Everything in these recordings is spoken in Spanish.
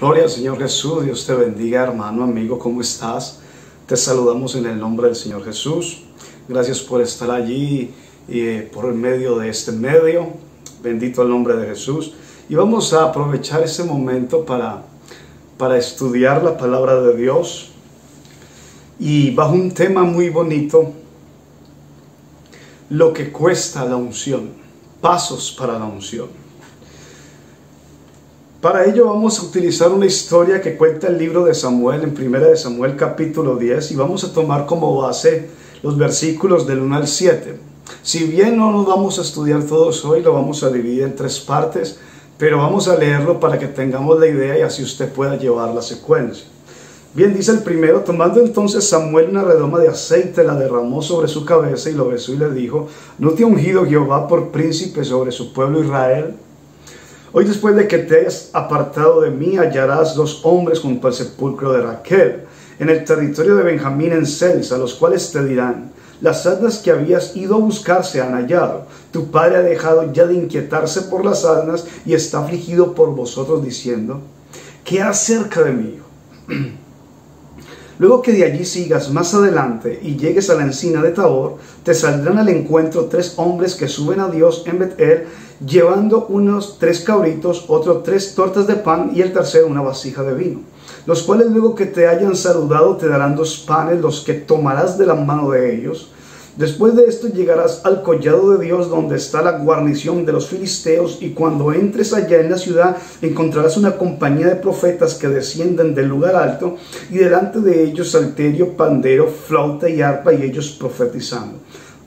Gloria al Señor Jesús. Dios te bendiga, hermano, amigo, ¿cómo estás? Te saludamos en el nombre del Señor Jesús. Gracias por estar allí y por el medio de este medio. Bendito el nombre de Jesús. Y vamos a aprovechar este momento para estudiar la palabra de Dios. Y bajo un tema muy bonito, lo que cuesta la unción, pasos para la unción. Para ello vamos a utilizar una historia que cuenta el libro de Samuel, en 1 de Samuel capítulo 10, y vamos a tomar como base los versículos del 1 al 7. Si bien no nos vamos a estudiar todos hoy, lo vamos a dividir en 3 partes, pero vamos a leerlo para que tengamos la idea y así usted pueda llevar la secuencia. Bien, dice el primero: tomando entonces Samuel una redoma de aceite, la derramó sobre su cabeza y lo besó y le dijo: ¿no te ha ungido Jehová por príncipe sobre su pueblo Israel? Hoy, después de que te hayas apartado de mí, hallarás 2 hombres junto al sepulcro de Raquel, en el territorio de Benjamín en Selsa, los cuales te dirán: las asnas que habías ido a buscar se han hallado. Tu padre ha dejado ya de inquietarse por las asnas y está afligido por vosotros, diciendo: ¿qué harás cerca de mí? Luego que de allí sigas más adelante y llegues a la encina de Tabor, te saldrán al encuentro 3 hombres que suben a Dios en Bet-el, llevando unos 3 cabritos, otros 3 tortas de pan y el tercero una vasija de vino. Los cuales, luego que te hayan saludado, te darán 2 panes, los que tomarás de la mano de ellos. Después de esto llegarás al collado de Dios, donde está la guarnición de los filisteos, y cuando entres allá en la ciudad encontrarás una compañía de profetas que descienden del lugar alto, y delante de ellos salterio, pandero, flauta y arpa, y ellos profetizando.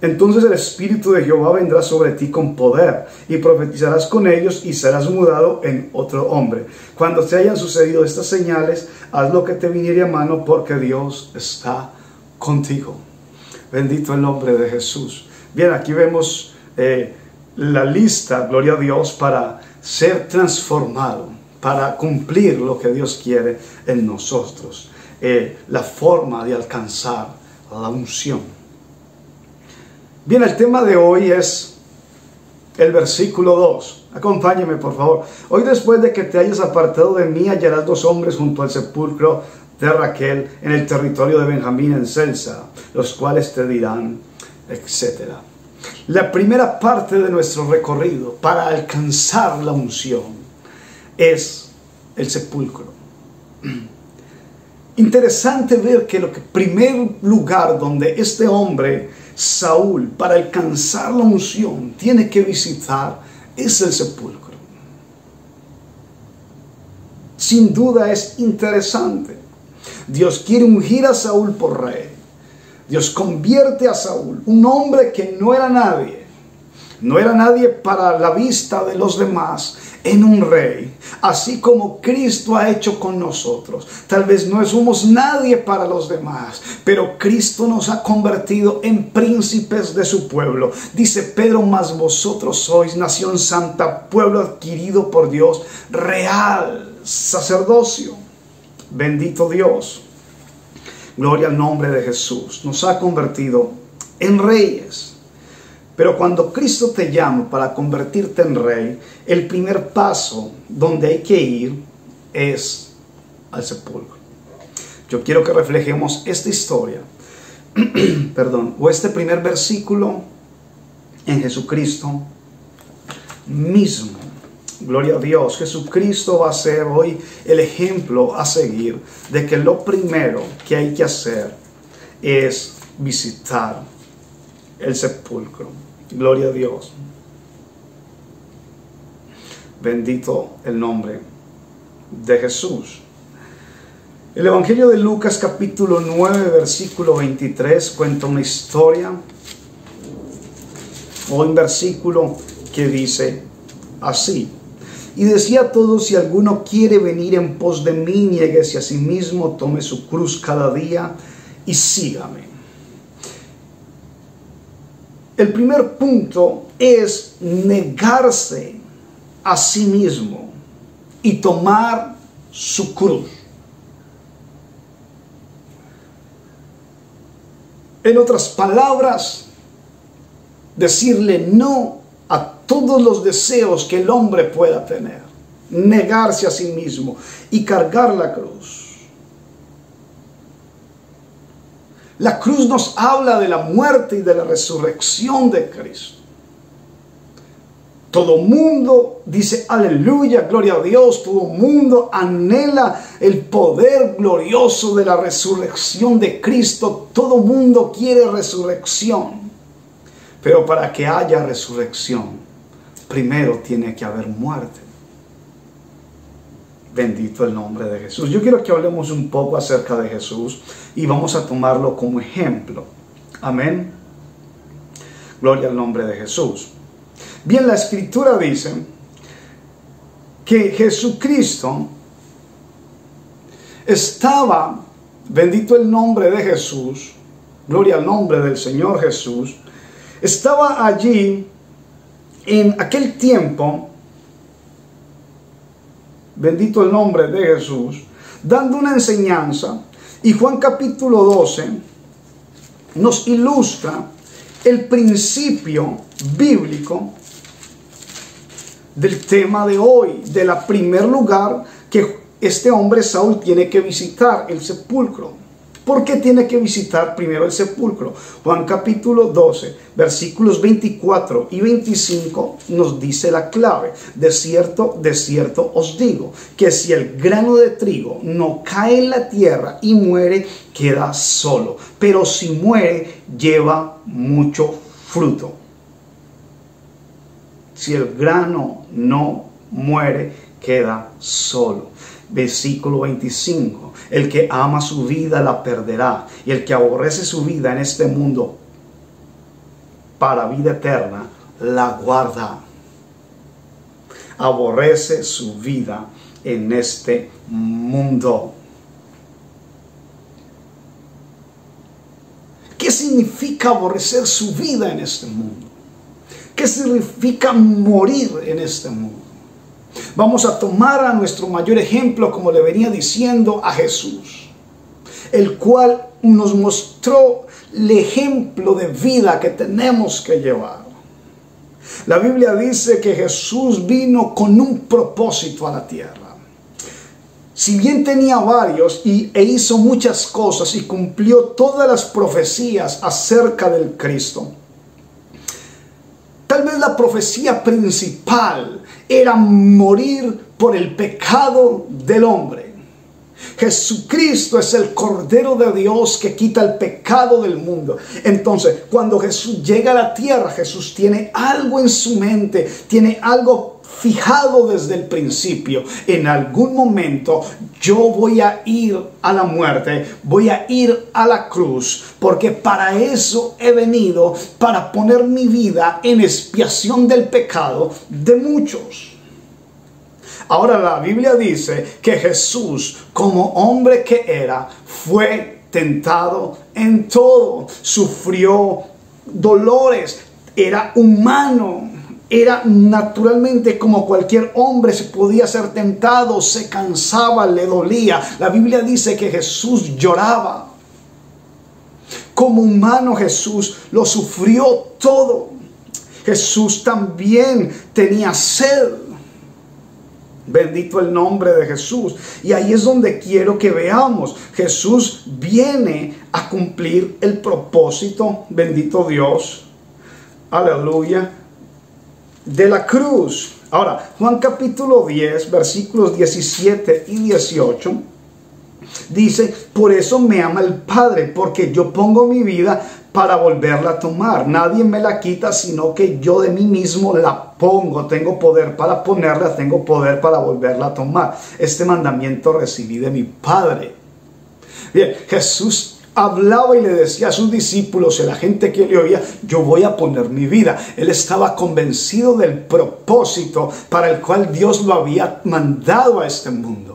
Entonces el Espíritu de Jehová vendrá sobre ti con poder, y profetizarás con ellos, y serás mudado en otro hombre. Cuando te hayan sucedido estas señales, haz lo que te viniere a mano, porque Dios está contigo. Bendito el nombre de Jesús. Bien, aquí vemos la lista, gloria a Dios, para ser transformado, para cumplir lo que Dios quiere en nosotros. La forma de alcanzar la unción. Bien, el tema de hoy es el versículo 2. Acompáñeme, por favor. Hoy, después de que te hayas apartado de mí, hallarás 2 hombres junto al sepulcro de Raquel en el territorio de Benjamín en Selsa, los cuales te dirán, etc. La primera parte de nuestro recorrido para alcanzar la unción es el sepulcro. Interesante ver que el primer lugar donde este hombre, Saúl, para alcanzar la unción tiene que visitar es el sepulcro. Sin duda es interesante. Dios quiere ungir a Saúl por rey. Dios convierte a Saúl, un hombre que no era nadie para la vista de los demás, en un rey, así como Cristo ha hecho con nosotros. Tal vez no somos nadie para los demás, pero Cristo nos ha convertido en príncipes de su pueblo. Dice Pedro: mas vosotros sois nación santa, pueblo adquirido por Dios, real sacerdocio. Bendito Dios. Gloria al nombre de Jesús. Nos ha convertido en reyes. Pero cuando Cristo te llama para convertirte en rey, el primer paso donde hay que ir es al sepulcro. Yo quiero que reflejemos esta historia, o este primer versículo en Jesucristo mismo. Gloria a Dios. Jesucristo va a ser hoy el ejemplo a seguir de que lo primero que hay que hacer es visitar el sepulcro. Gloria a Dios. Bendito el nombre de Jesús. El Evangelio de Lucas capítulo 9 versículo 23 cuenta una historia, o un versículo que dice así: y decía a todos: si alguno quiere venir en pos de mí, niéguese a sí mismo, tome su cruz cada día y sígame. El primer punto es negarse a sí mismo y tomar su cruz. En otras palabras, decirle no a todos los deseos que el hombre pueda tener. negarse a sí mismo y cargar la cruz. La cruz nos habla de la muerte y de la resurrección de Cristo. Todo mundo dice aleluya, gloria a Dios. Todo mundo anhela el poder glorioso de la resurrección de Cristo. Todo mundo quiere resurrección. Pero para que haya resurrección, primero tiene que haber muerte. Bendito el nombre de Jesús. Yo quiero que hablemos un poco acerca de Jesús y vamos a tomarlo como ejemplo. Amén. Gloria al nombre de Jesús. Bien, la Escritura dice que Jesucristo estaba, bendito el nombre de Jesús, gloria al nombre del Señor Jesús, estaba allí en aquel tiempo, bendito el nombre de Jesús, dando una enseñanza, y Juan capítulo 12 nos ilustra el principio bíblico del tema de hoy, de la primer lugar que este hombre Saúl tiene que visitar, el sepulcro. ¿Por qué tiene que visitar primero el sepulcro? Juan capítulo 12, versículos 24 y 25 nos dice la clave. De cierto os digo, que si el grano de trigo no cae en la tierra y muere, queda solo. Pero si muere, lleva mucho fruto. Si el grano no muere, queda solo. Versículo 25. El que ama su vida la perderá, y el que aborrece su vida en este mundo para vida eterna la guarda. Aborrece su vida en este mundo. ¿Qué significa aborrecer su vida en este mundo? ¿Qué significa morir en este mundo? Vamos a tomar a nuestro mayor ejemplo, como le venía diciendo, a Jesús, el cual nos mostró el ejemplo de vida que tenemos que llevar. La Biblia dice que Jesús vino con un propósito a la tierra. Si bien tenía varios e hizo muchas cosas y cumplió todas las profecías acerca del Cristo, tal vez la profecía principal era morir por el pecado del hombre. Jesucristo es el Cordero de Dios que quita el pecado del mundo. Entonces, cuando Jesús llega a la tierra, Jesús tiene algo en su mente, tiene algo fijado desde el principio. En algún momento yo voy a ir a la muerte, voy a ir a la cruz, porque para eso he venido, para poner mi vida en expiación del pecado de muchos. Ahora la Biblia dice que Jesús, como hombre que era, fue tentado en todo, sufrió dolores, era humano. Era naturalmente como cualquier hombre, se podía ser tentado, se cansaba, le dolía. La Biblia dice que Jesús lloraba. Como humano Jesús lo sufrió todo. Jesús también tenía sed. Bendito el nombre de Jesús. Y ahí es donde quiero que veamos. Jesús viene a cumplir el propósito, bendito Dios, aleluya, de la cruz. Ahora, Juan capítulo 10, versículos 17 y 18, dice: por eso me ama el Padre, porque yo pongo mi vida para volverla a tomar. Nadie me la quita, sino que yo de mí mismo la pongo. Tengo poder para ponerla, tengo poder para volverla a tomar. Este mandamiento recibí de mi Padre. Bien, Jesús hablaba y le decía a sus discípulos y a la gente que le oía: yo voy a poner mi vida. Él estaba convencido del propósito para el cual Dios lo había mandado a este mundo.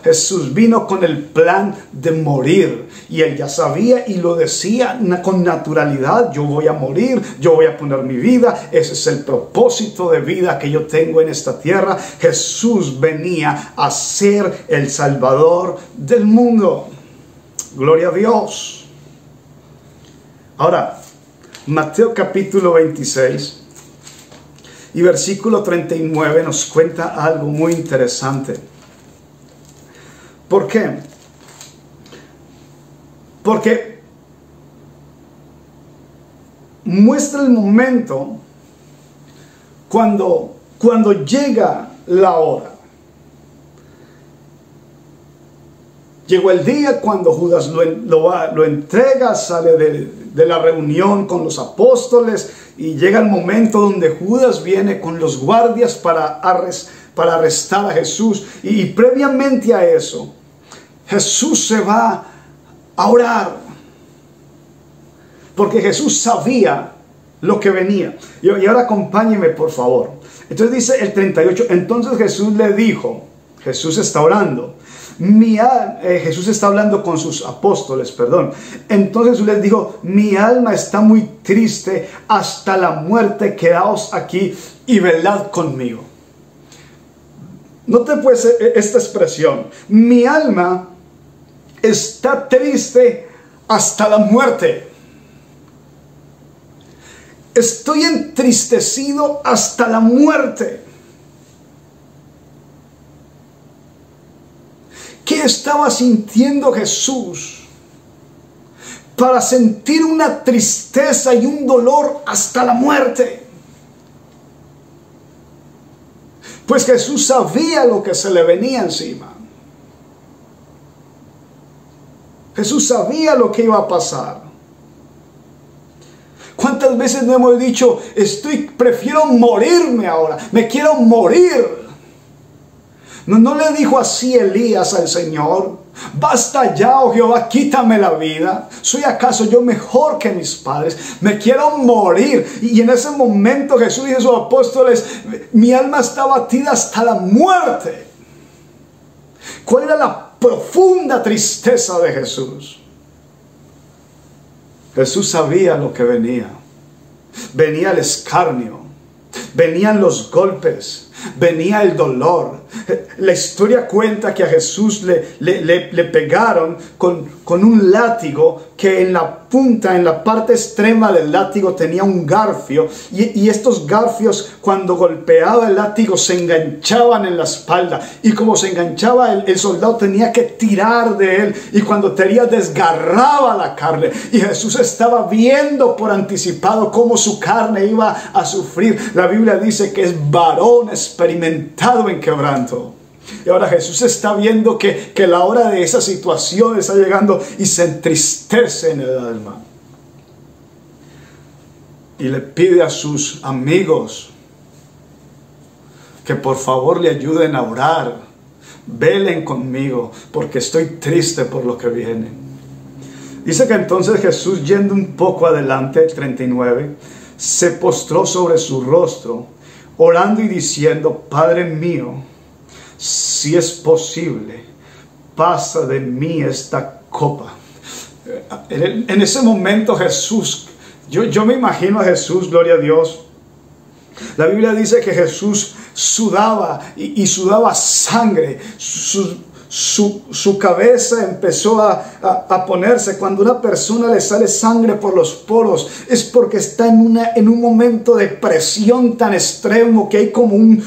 Jesús vino con el plan de morir. Y él ya sabía y lo decía con naturalidad: yo voy a morir, yo voy a poner mi vida. Ese es el propósito de vida que yo tengo en esta tierra. Jesús venía a ser el Salvador del mundo. Gloria a Dios. Ahora, Mateo capítulo 26. Y versículo 39 nos cuenta algo muy interesante. ¿Por qué? Porque muestra el momento cuando llega la hora. Llegó el día cuando Judas lo entrega, sale de la reunión con los apóstoles y llega el momento donde Judas viene con los guardias para arrestar a Jesús. Y previamente a eso, Jesús se va a orar, porque Jesús sabía lo que venía. Y ahora acompáñenme, por favor. Entonces dice el 38, entonces Jesús le dijo, Jesús está orando, Jesús está hablando con sus apóstoles, perdón. Entonces Jesús les dijo, mi alma está muy triste hasta la muerte, quedaos aquí y velad conmigo. Note pues esta expresión, mi alma está triste hasta la muerte. Estoy entristecido hasta la muerte. ¿Qué estaba sintiendo Jesús para sentir una tristeza y un dolor hasta la muerte? Pues Jesús sabía lo que se le venía encima. Jesús sabía lo que iba a pasar. ¿Cuántas veces no hemos dicho, prefiero morirme ahora, me quiero morir? No le dijo así Elías al Señor, basta ya, oh Jehová, quítame la vida. ¿Soy acaso yo mejor que mis padres? Me quiero morir. Y en ese momento Jesús dice a sus apóstoles, mi alma está batida hasta la muerte. ¿Cuál era la profunda tristeza de Jesús? Jesús sabía lo que venía. Venía el escarnio, venían los golpes, venía el dolor. La historia cuenta que a Jesús le pegaron con un látigo que en la punta, en la parte extrema del látigo tenía un garfio, y estos garfios, cuando golpeaba el látigo, se enganchaban en la espalda, y como se enganchaba, el soldado tenía que tirar de él, y cuando tenía desgarraba la carne, y Jesús estaba viendo por anticipado cómo su carne iba a sufrir. La Biblia dice que es varón experimentado en quebranto. Y ahora Jesús está viendo que la hora de esa situación está llegando y se entristece en el alma. Y le pide a sus amigos que por favor le ayuden a orar. Velen conmigo porque estoy triste por lo que viene. Dice que entonces Jesús, yendo un poco adelante, 39, se postró sobre su rostro, orando y diciendo, Padre mío, si es posible, pasa de mí esta copa. En ese momento Jesús, yo me imagino a Jesús, gloria a Dios. La Biblia dice que Jesús sudaba y sudaba sangre. Su cabeza empezó a ponerse. Cuando a una persona le sale sangre por los poros, es porque está en un momento de presión tan extremo que hay como un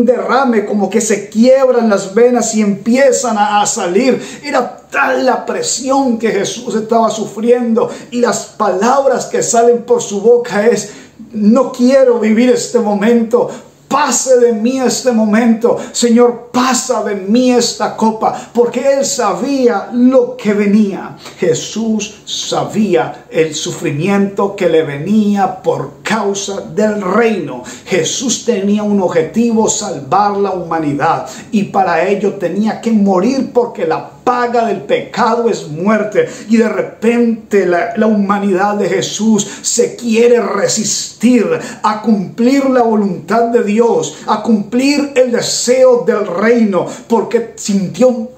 derrame, como que se quiebran las venas y empiezan a salir. Era tal la presión que Jesús estaba sufriendo, y las palabras que salen por su boca es: no quiero vivir este momento. Pase de mí este momento. Señor, pasa de mí esta copa. Porque Él sabía lo que venía. Jesús sabía el sufrimiento que le venía por causa del reino. Jesús tenía un objetivo: salvar la humanidad. Y para ello tenía que morir, porque la paga del pecado es muerte. Y de repente la humanidad de Jesús se quiere resistir a cumplir la voluntad de Dios, a cumplir el deseo del reino, porque sintió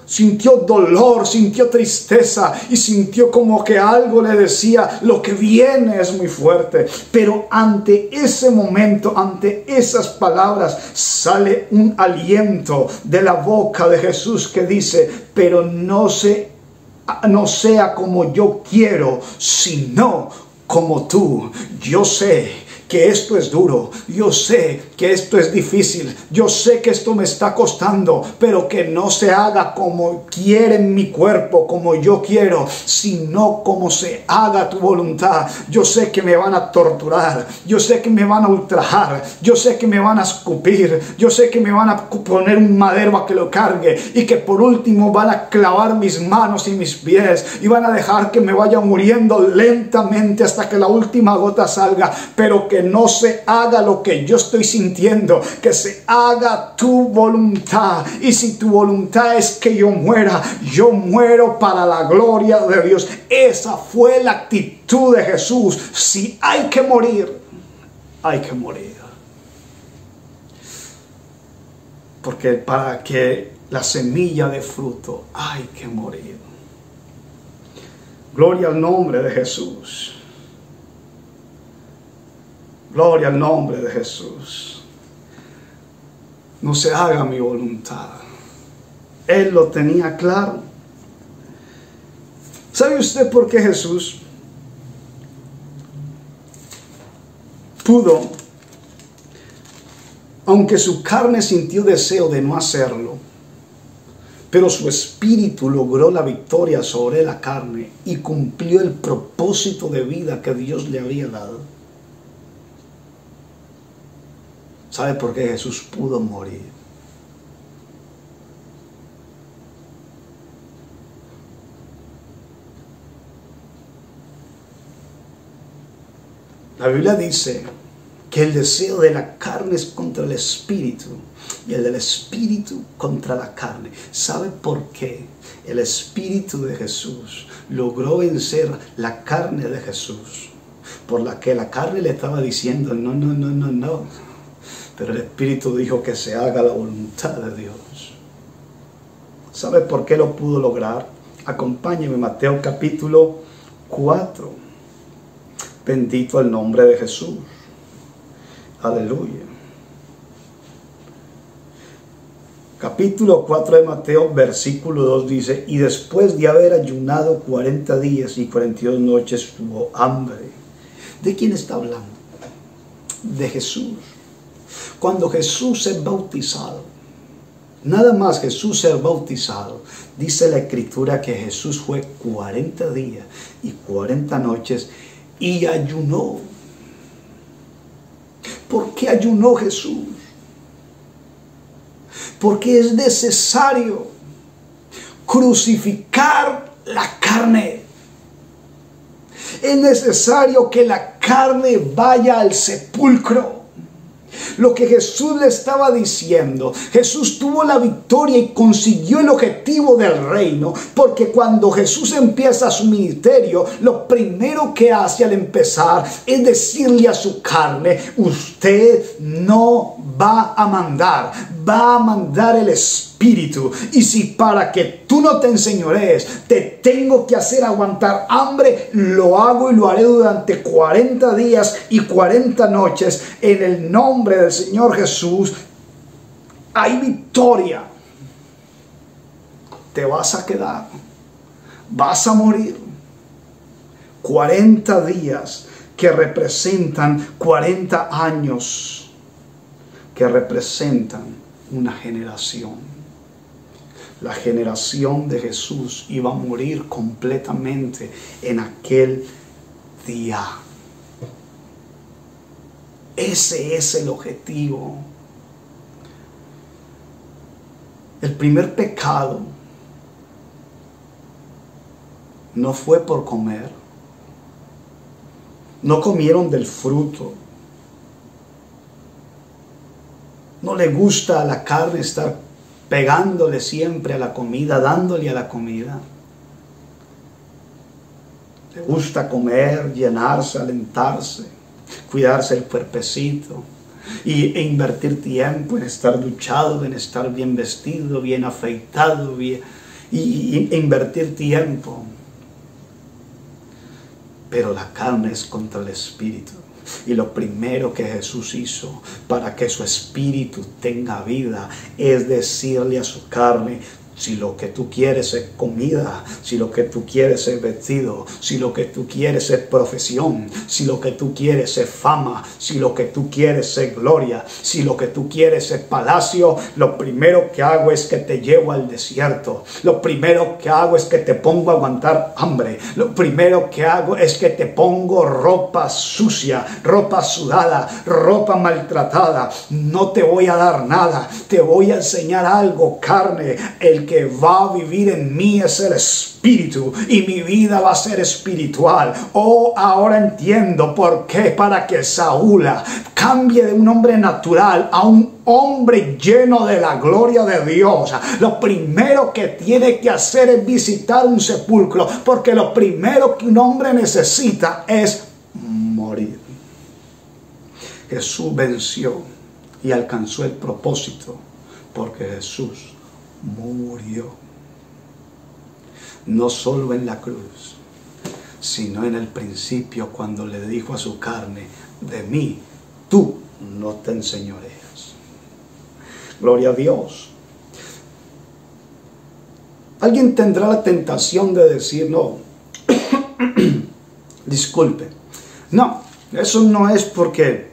dolor, sintió tristeza y sintió como que algo le decía: lo que viene es muy fuerte. Pero ante ese momento, ante esas palabras, sale un aliento de la boca de Jesús que dice: pero no sea como yo quiero, sino como tú. Yo sé que esto es duro, yo sé que esto es difícil, yo sé que esto me está costando, pero que no se haga como quiere mi cuerpo, como yo quiero, sino como se haga tu voluntad. Yo sé que me van a torturar, yo sé que me van a ultrajar, yo sé que me van a escupir, yo sé que me van a poner un madero a que lo cargue, y que por último van a clavar mis manos y mis pies y van a dejar que me vaya muriendo lentamente hasta que la última gota salga, pero que no se haga lo que yo estoy sintiendo, que se haga tu voluntad. Y si tu voluntad es que yo muero para la gloria de Dios. Esa fue la actitud de Jesús. Si hay que morir, hay que morir. Porque para que la semilla dé fruto, hay que morir. Gloria al nombre de Jesús. Gloria al nombre de Jesús. No se haga mi voluntad. Él lo tenía claro. ¿Sabe usted por qué Jesús pudo, aunque su carne sintió deseo de no hacerlo, pero su espíritu logró la victoria sobre la carne y cumplió el propósito de vida que Dios le había dado? ¿Sabe por qué Jesús pudo morir? La Biblia dice que el deseo de la carne es contra el espíritu y el del espíritu contra la carne. ¿Sabe por qué? El espíritu de Jesús logró vencer la carne de Jesús, por la que la carne le estaba diciendo no, no, no, no, no. Pero el espíritu dijo que se haga la voluntad de Dios. ¿Sabe por qué lo pudo lograr? Acompáñeme, Mateo capítulo 4. Bendito el nombre de Jesús. Aleluya. Capítulo 4 de Mateo, versículo 2 dice: y después de haber ayunado 40 días y 42 noches tuvo hambre. ¿De quién está hablando? De Jesús. Cuando Jesús es bautizado, nada más Jesús ser bautizado, dice la Escritura que Jesús fue 40 días y 40 noches y ayunó. ¿Por qué ayunó Jesús? Porque es necesario crucificar la carne. Es necesario que la carne vaya al sepulcro. Lo que Jesús le estaba diciendo, Jesús tuvo la victoria y consiguió el objetivo del reino, porque cuando Jesús empieza su ministerio, lo primero que hace al empezar es decirle a su carne: usted no va a mandar, va a mandar el Espíritu. Y si para que tú no te enseñorees te tengo que hacer aguantar hambre, lo hago y lo haré durante 40 días y 40 noches en el nombre del Señor Jesús. Hay victoria. Te vas a quedar, vas a morir. 40 días que representan 40 años, que representan una generación. La generación de Jesús iba a morir completamente en aquel día. Ese es el objetivo. El primer pecado no fue por comer. No comieron del fruto. No le gusta a la carne estar pegándole siempre a la comida, dándole a la comida. Le gusta comer, llenarse, alentarse, cuidarse el cuerpecito e invertir tiempo en estar duchado, en estar bien vestido, bien afeitado, e invertir tiempo. Pero la carne es contra el espíritu. Y lo primero que Jesús hizo para que su espíritu tenga vida es decirle a su carne: Si lo que tú quieres es comida, si lo que tú quieres es vestido, si lo que tú quieres es profesión, si lo que tú quieres es fama, si lo que tú quieres es gloria, si lo que tú quieres es palacio, lo primero que hago es que te llevo al desierto. Lo primero que hago es que te pongo a aguantar hambre. Lo primero que hago es que te pongo ropa sucia, ropa sudada, ropa maltratada. No te voy a dar nada, te voy a enseñar algo, carne. El que va a vivir en mí es el Espíritu y mi vida va a ser espiritual. Oh, ahora entiendo por qué, para que Saúl cambie de un hombre natural a un hombre lleno de la gloria de Dios. Lo primero que tiene que hacer es visitar un sepulcro, porque lo primero que un hombre necesita es morir. Jesús venció y alcanzó el propósito porque Jesús murió, no solo en la cruz, sino en el principio, cuando le dijo a su carne: de mí tú no te enseñoreas. Gloria a Dios. Alguien tendrá la tentación de decir: no, disculpe, no, eso no es porque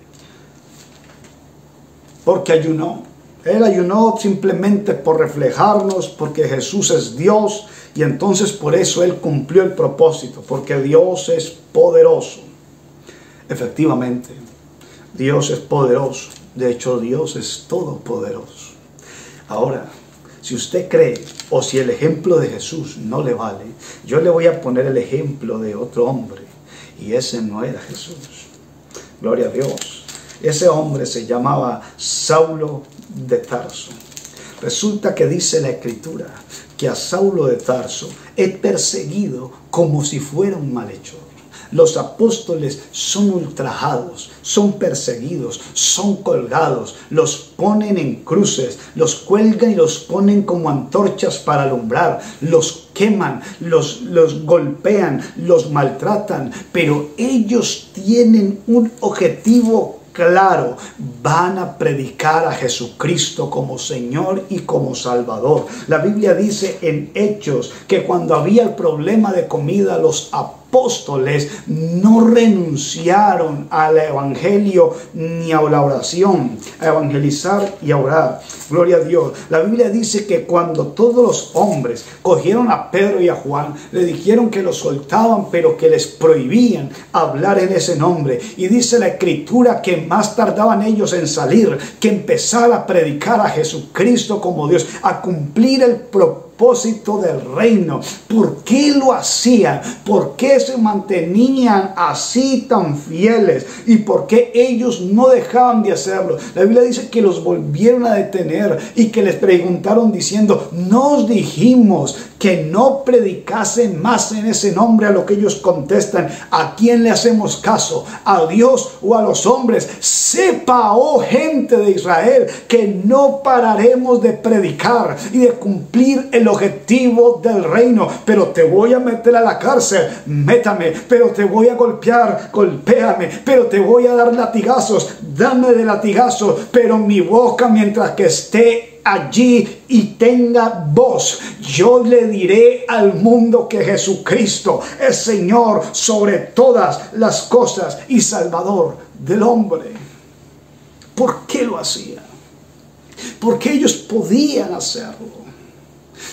ayunó. Él ayunó simplemente por reflejarnos, porque Jesús es Dios y entonces por eso Él cumplió el propósito, porque Dios es poderoso. Efectivamente, Dios es poderoso. De hecho, Dios es todopoderoso. Ahora, si usted cree o si el ejemplo de Jesús no le vale, yo le voy a poner el ejemplo de otro hombre y ese no era Jesús. Gloria a Dios. Ese hombre se llamaba Saulo de Tarso. Resulta que dice la Escritura que a Saulo de Tarso es perseguido como si fuera un malhechor. Los apóstoles son ultrajados, son perseguidos, son colgados, los ponen en cruces, los cuelgan y los ponen como antorchas para alumbrar, los queman, los golpean, los maltratan, pero ellos tienen un objetivo claro: van a predicar a Jesucristo como Señor y como Salvador. La Biblia dice en Hechos que cuando había el problema de comida, los apóstoles no renunciaron al evangelio ni a la oración, a evangelizar y a orar. Gloria a Dios. La Biblia dice que cuando todos los hombres cogieron a Pedro y a Juan, le dijeron que los soltaban, pero que les prohibían hablar en ese nombre. Y dice la Escritura que más tardaban ellos en salir que empezar a predicar a Jesucristo como Dios, a cumplir el propósito del reino. ¿Por qué lo hacían? ¿Por qué se mantenían así tan fieles? ¿Y por qué ellos no dejaban de hacerlo? La Biblia dice que los volvieron a detener y que les preguntaron diciendo: ¿no os dijimos que no predicasen más en ese nombre? A lo que ellos contestan: ¿a quién le hacemos caso? ¿A Dios o a los hombres? Sepa, oh gente de Israel, que no pararemos de predicar y de cumplir el objetivo del reino. Pero te voy a meter a la cárcel, métame. Pero te voy a golpear, golpéame. Pero te voy a dar latigazos, dame de latigazos. Pero mi boca, mientras que esté allí y tenga voz, yo le diré al mundo que Jesucristo es Señor sobre todas las cosas y Salvador del hombre. ¿Por qué lo hacían? Porque ellos podían hacerlo.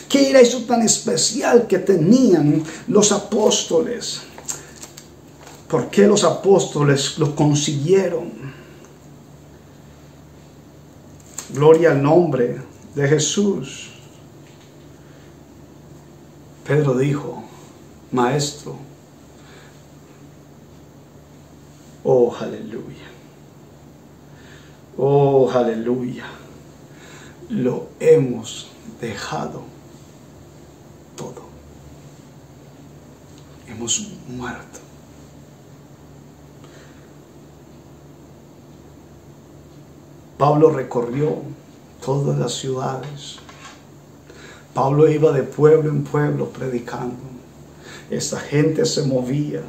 ¿Qué era eso tan especial que tenían los apóstoles? ¿Por qué los apóstoles lo consiguieron? Gloria al nombre de Jesús. Pedro dijo: Maestro, oh aleluya, oh aleluya, lo hemos dejado todo, hemos muerto. Pablo recorrió todas las ciudades. Pablo iba de pueblo en pueblo predicando. Esa gente se movía.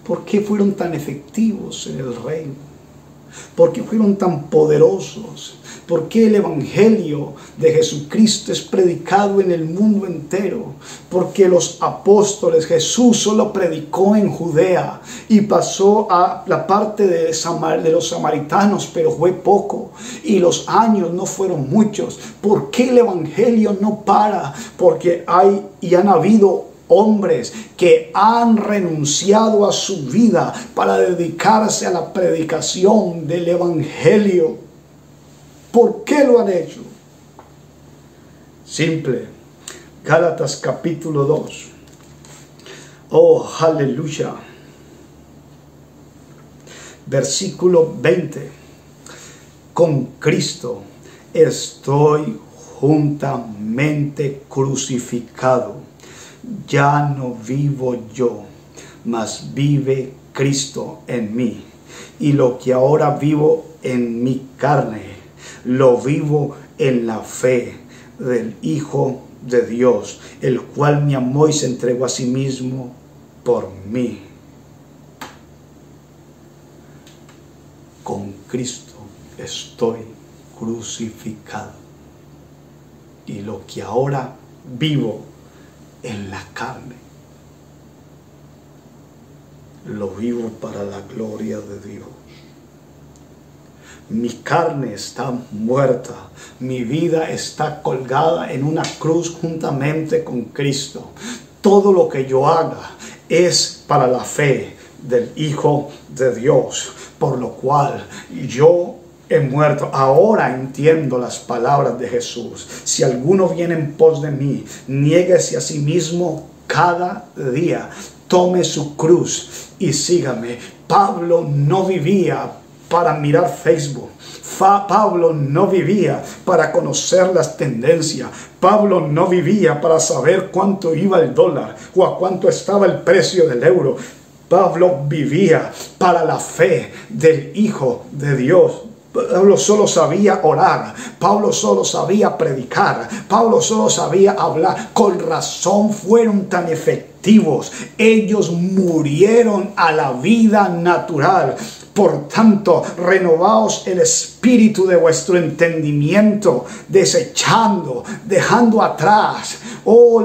¿Por qué fueron tan efectivos en el reino? ¿Por qué fueron tan poderosos? ¿Por qué el Evangelio de Jesucristo es predicado en el mundo entero? Porque los apóstoles, Jesús solo predicó en Judea y pasó a la parte de los samaritanos, pero fue poco. Y los años no fueron muchos. ¿Por qué el Evangelio no para? Porque han habido hombres que han renunciado a su vida para dedicarse a la predicación del Evangelio. ¿Por qué lo han hecho? Simple. Gálatas capítulo 2. Oh, aleluya. Versículo 20. Con Cristo estoy juntamente crucificado. Ya no vivo yo, mas vive Cristo en mí. Y lo que ahora vivo en mi carne, lo vivo en la fe del Hijo de Dios, el cual me amó y se entregó a sí mismo por mí. Con Cristo estoy crucificado. Y lo que ahora vivo en la carne, lo vivo para la gloria de Dios. Mi carne está muerta, mi vida está colgada en una cruz juntamente con Cristo. Todo lo que yo haga es para la fe del Hijo de Dios, por lo cual yo he muerto. Ahora entiendo las palabras de Jesús. Si alguno viene en pos de mí, niéguese a sí mismo cada día, tome su cruz y sígame. Pablo no vivía para mirar Facebook. Pablo no vivía para conocer las tendencias. Pablo no vivía para saber cuánto iba el dólar o a cuánto estaba el precio del euro. Pablo vivía para la fe del Hijo de Dios. Pablo solo sabía orar, Pablo solo sabía predicar, Pablo solo sabía hablar. Con razón fueron tan efectivos. Ellos murieron a la vida natural. Por tanto, renovaos el espíritu de vuestro entendimiento, desechando, dejando atrás,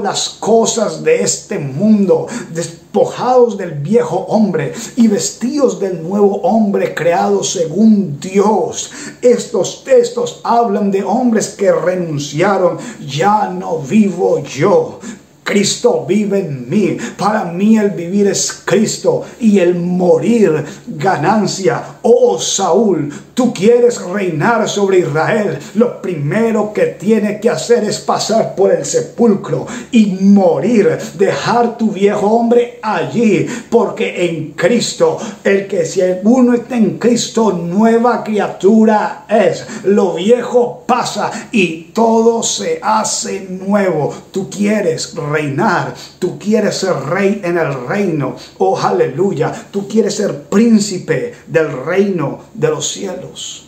las cosas de este mundo, despojados del viejo hombre y vestidos del nuevo hombre creado según Dios. Estos textos hablan de hombres que renunciaron. Ya no vivo yo, Cristo vive en mí. Para mí el vivir es Cristo y el morir ganancia. Oh Saúl, tú quieres reinar sobre Israel. Lo primero que tienes que hacer es pasar por el sepulcro y morir. Dejar tu viejo hombre allí. Porque en Cristo, si uno está en Cristo, nueva criatura es. Lo viejo pasa y todo se hace nuevo. Tú quieres reinar, tú quieres ser rey en el reino, oh aleluya, tú quieres ser príncipe del reino de los cielos.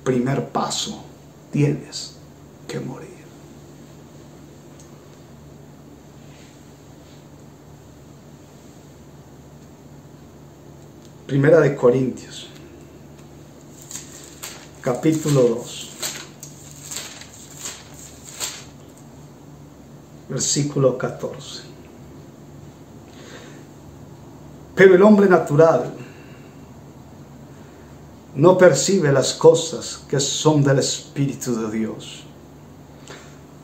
Primer paso, tienes que morir. Primera de Corintios, capítulo 2. Versículo 14. Pero el hombre natural no percibe las cosas que son del Espíritu de Dios,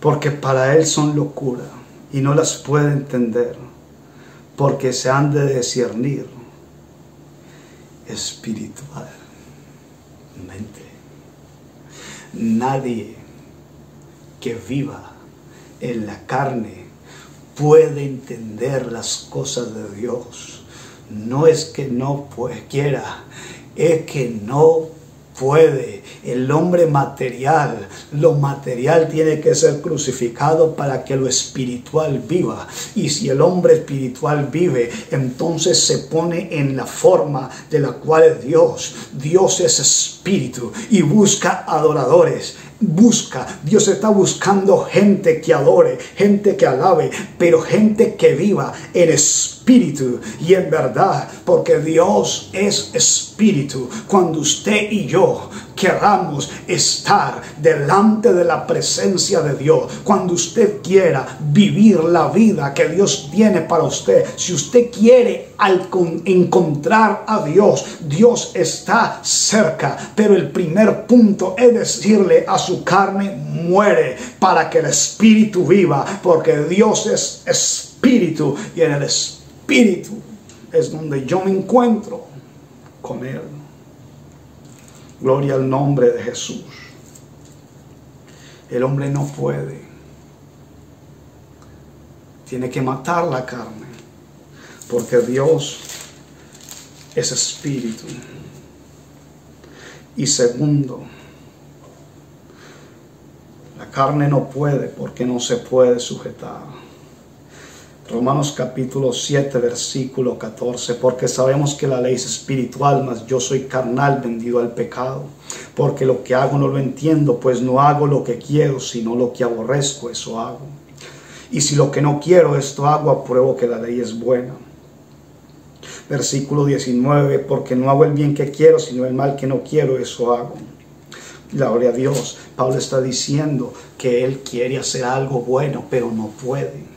porque para él son locura y no las puede entender, porque se han de discernir espiritualmente. Nadie que viva en la carne puede entender las cosas de Dios. No es que no quiera, es que no puede. El hombre material, lo material tiene que ser crucificado para que lo espiritual viva. Y si el hombre espiritual vive, entonces se pone en la forma de la cual es Dios. Dios es espíritu y busca adoradores. Dios está buscando gente que adore, gente que alabe, pero gente que viva en espíritu y en verdad, porque Dios es espíritu. Cuando usted y yo queramos estar delante de la presencia de Dios, cuando usted quiera vivir la vida que Dios tiene para usted, si usted quiere encontrar a Dios, Dios está cerca. Pero el primer punto es decirle a su carne: muere para que el espíritu viva, porque Dios es espíritu y en el espíritu es donde yo me encuentro con Él. Gloria al nombre de Jesús. El hombre no puede. Tiene que matar la carne, porque Dios es espíritu. Y segundo, la carne no puede porque no se puede sujetar. Romanos capítulo 7, versículo 14. Porque sabemos que la ley es espiritual, mas yo soy carnal, vendido al pecado. Porque lo que hago no lo entiendo, pues no hago lo que quiero, sino lo que aborrezco, eso hago. Y si lo que no quiero, esto hago, apruebo que la ley es buena. Versículo 19. Porque no hago el bien que quiero, sino el mal que no quiero, eso hago. Gloria a Dios. Pablo está diciendo que él quiere hacer algo bueno, pero no puede.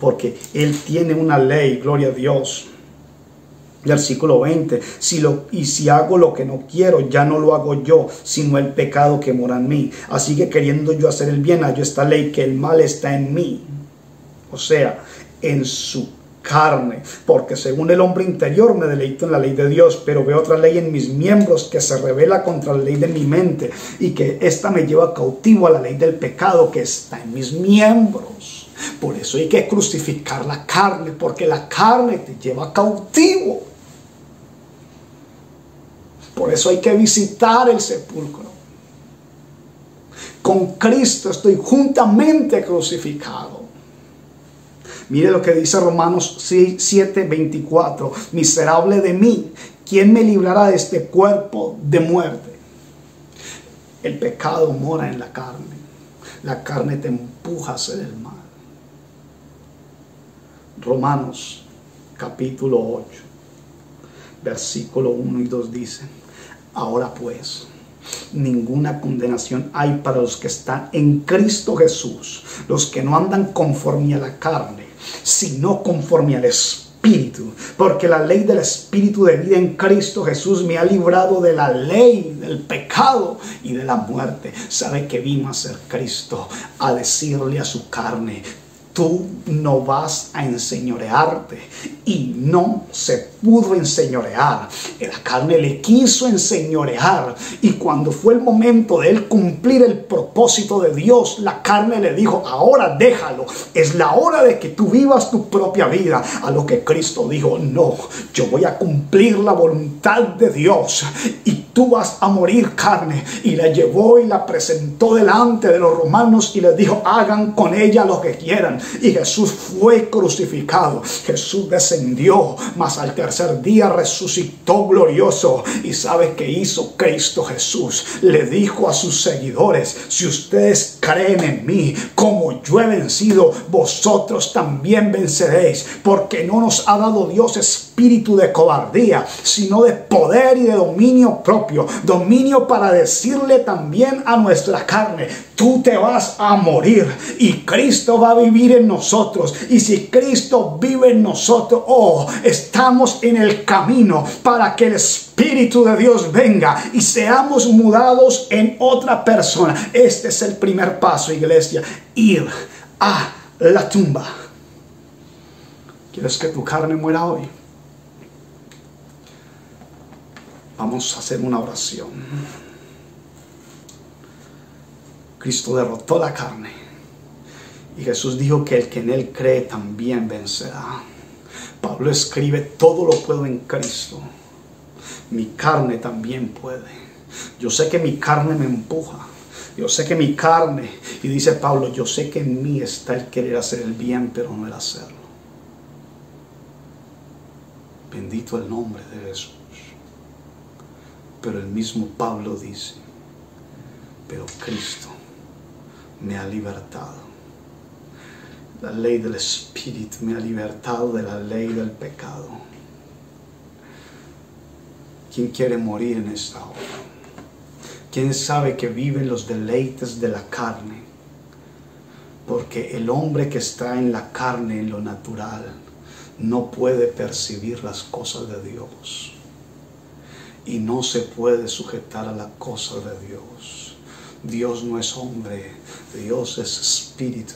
Porque Él tiene una ley, gloria a Dios. Versículo 20. Si hago lo que no quiero, ya no lo hago yo, sino el pecado que mora en mí. Así que queriendo yo hacer el bien, hallo esta ley, que el mal está en mí. O sea, en su carne. Porque según el hombre interior me deleito en la ley de Dios, pero veo otra ley en mis miembros que se revela contra la ley de mi mente, y que esta me lleva cautivo a la ley del pecado que está en mis miembros. Por eso hay que crucificar la carne, porque la carne te lleva cautivo. Por eso hay que visitar el sepulcro. Con Cristo estoy juntamente crucificado. Mire lo que dice Romanos 7, 24. Miserable de mí, ¿quién me librará de este cuerpo de muerte? El pecado mora en la carne. La carne te empuja a hacer el mal. Romanos capítulo 8, versículo 1 y 2 dice: ahora pues, ninguna condenación hay para los que están en Cristo Jesús, los que no andan conforme a la carne, sino conforme al Espíritu. Porque la ley del Espíritu de vida en Cristo Jesús me ha librado de la ley del pecado y de la muerte. ¿Sabe que vino a ser Cristo? A decirle a su carne: tú no vas a enseñorearte. Y no se pudo enseñorear. La carne le quiso enseñorear. Y cuando fue el momento de él cumplir el propósito de Dios, la carne le dijo: ahora déjalo. Es la hora de que tú vivas tu propia vida. A lo que Cristo dijo: no, yo voy a cumplir la voluntad de Dios. Y tú vas a morir, carne. Y la llevó y la presentó delante de los romanos y les dijo: hagan con ella lo que quieran. Y Jesús fue crucificado. Jesús descendió, mas al tercer día resucitó glorioso. ¿Y sabe qué hizo Cristo Jesús? Le dijo a sus seguidores: si ustedes creen en mí, como yo he vencido, vosotros también venceréis. Porque no nos ha dado Dios espíritu de cobardía, sino de poder y de dominio propio. Dominio para decirle también a nuestra carne: tú te vas a morir y Cristo va a vivir en nosotros. Y si Cristo vive en nosotros, estamos en el camino para que el Espíritu de Dios venga y seamos mudados en otra persona. Este es el primer paso, iglesia: ir a la tumba. ¿Quieres que tu carne muera hoy? Vamos a hacer una oración. Cristo derrotó la carne y Jesús dijo que el que en él cree también vencerá. Pablo escribe: todo lo puedo en Cristo. Mi carne también puede. Yo sé que mi carne me empuja. Yo sé que mi carne, y dice Pablo, yo sé que en mí está el querer hacer el bien, pero no el hacerlo. Bendito el nombre de Jesús. Pero el mismo Pablo dice, pero Cristo me ha libertado. La ley del Espíritu me ha libertado de la ley del pecado. ¿Quién quiere morir en esta hora? ¿Quién sabe que vive los deleites de la carne? Porque el hombre que está en la carne, en lo natural, no puede percibir las cosas de Dios. Y no se puede sujetar a las cosas de Dios. Dios no es hombre, Dios es espíritu.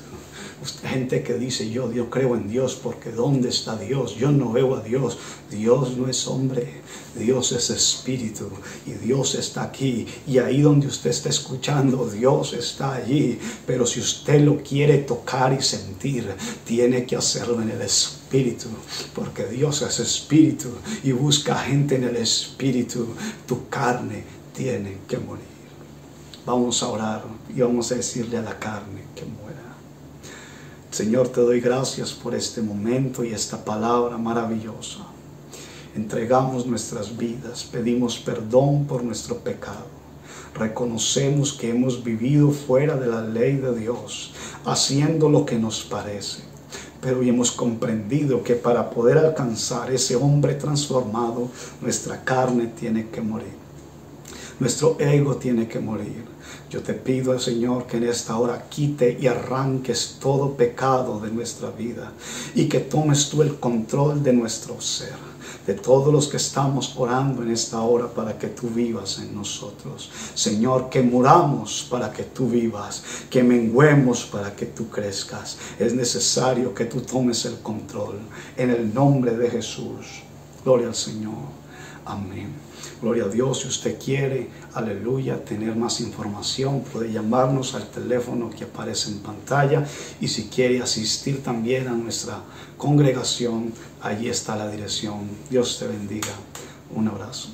Gente que dice, yo creo en Dios, porque ¿dónde está Dios? Yo no veo a Dios. Dios no es hombre, Dios es espíritu, y Dios está aquí, y ahí donde usted está escuchando, Dios está allí. Pero si usted lo quiere tocar y sentir, tiene que hacerlo en el espíritu, porque Dios es espíritu, y busca gente en el espíritu. Tu carne tiene que morir. Vamos a orar y vamos a decirle a la carne que muera. Señor, te doy gracias por este momento y esta palabra maravillosa. Entregamos nuestras vidas, pedimos perdón por nuestro pecado. Reconocemos que hemos vivido fuera de la ley de Dios, haciendo lo que nos parece. Pero hoy hemos comprendido que para poder alcanzar ese hombre transformado, nuestra carne tiene que morir. Nuestro ego tiene que morir. Yo te pido, Señor, que en esta hora quite y arranques todo pecado de nuestra vida y que tomes tú el control de nuestro ser, de todos los que estamos orando en esta hora para que tú vivas en nosotros. Señor, que muramos para que tú vivas, que menguemos para que tú crezcas. Es necesario que tú tomes el control en el nombre de Jesús. Gloria al Señor. Amén. Gloria a Dios. Si usted quiere, aleluya, tener más información, puede llamarnos al teléfono que aparece en pantalla. Y si quiere asistir también a nuestra congregación, allí está la dirección. Dios te bendiga. Un abrazo.